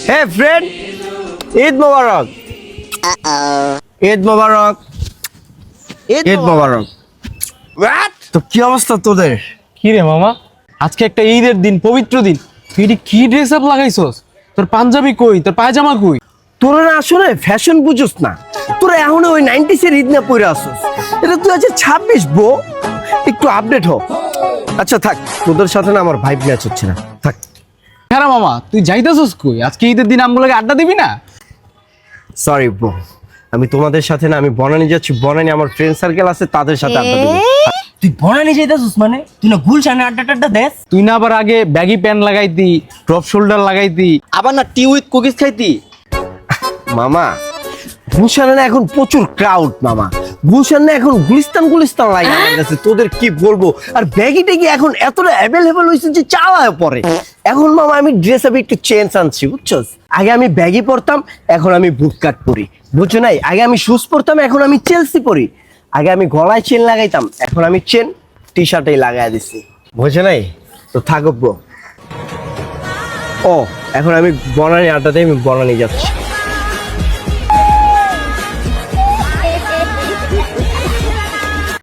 হে friend, Eid মোবারক। ঈদ মোবারক। ঈদ মোবারক। তো কি অবস্থা তোদের? কি রে মামা, আজকে একটা ঈদের দিন, পবিত্র দিন, তুই এটি কি ড্রেস আপ লাগাইছস? তোর পাঞ্জাবি কই, তোর পায়জামা কই? তোরা না আসলে ফ্যাশন বুঝোস না। তোরা এখন ওই 90s এর ঈদ না পরে আসোস। এটা 2026 বো, একটু আপডেট হ। আচ্ছা থাক, তোদের সাথে না আমার ভাইব ম্যাচ হচ্ছে না, থাক। হ্যাঁ মামা, তুই যাইতাছস কই? আজকে ঈদের দিন আমগুলোকে আড্ডা দিবি না? সরি ব্রো, আমি তোমাদের সাথে না, আমি বনানী যাচ্ছি। বনানী আমার ফ্রেন্ড সার্কেল আছে, তাদের সাথে আড্ডা দেবো। তুই বনানি যাইতাছিস মানে? তুই না গুলশানে আড্ডা টাড্ডা দেস? তুই না আবার আগে ব্যাগি প্যান্ট লাগাইতি, ড্রপ শোল্ডার লাগাইতি, আবার না টি উইথ কুকিজ খাইতি। মামা, গুলশানে না এখন প্রচুর ক্রাউড মামা। গুলশান না এখন গুলিস্তান গুলিস্তান লাগে আমার কাছে, তোদের কি বলবো। আর ব্যাগি ট্যাগি এখন এতটা অ্যাভেলেবল হয়েছে যে চালায় পরে। এখন মামা আমি ড্রেস আপ একটু চেঞ্জ আনছি, বুঝছস? আগে আমি ব্যাগি পরতাম, এখন আমি বুট কাট পরি, বুঝছো নাই? আগে আমি শুজ পরতাম, এখন আমি চেলসি পরি। আগে আমি গলায় চেন লাগাইতাম, এখন আমি চেন টি শার্টেই লাগাই দিছি, বুঝছো নাই? তো থাকবো। ও এখন আমি বনানী আড্ডাতে, আমি বনানী যাচ্ছি।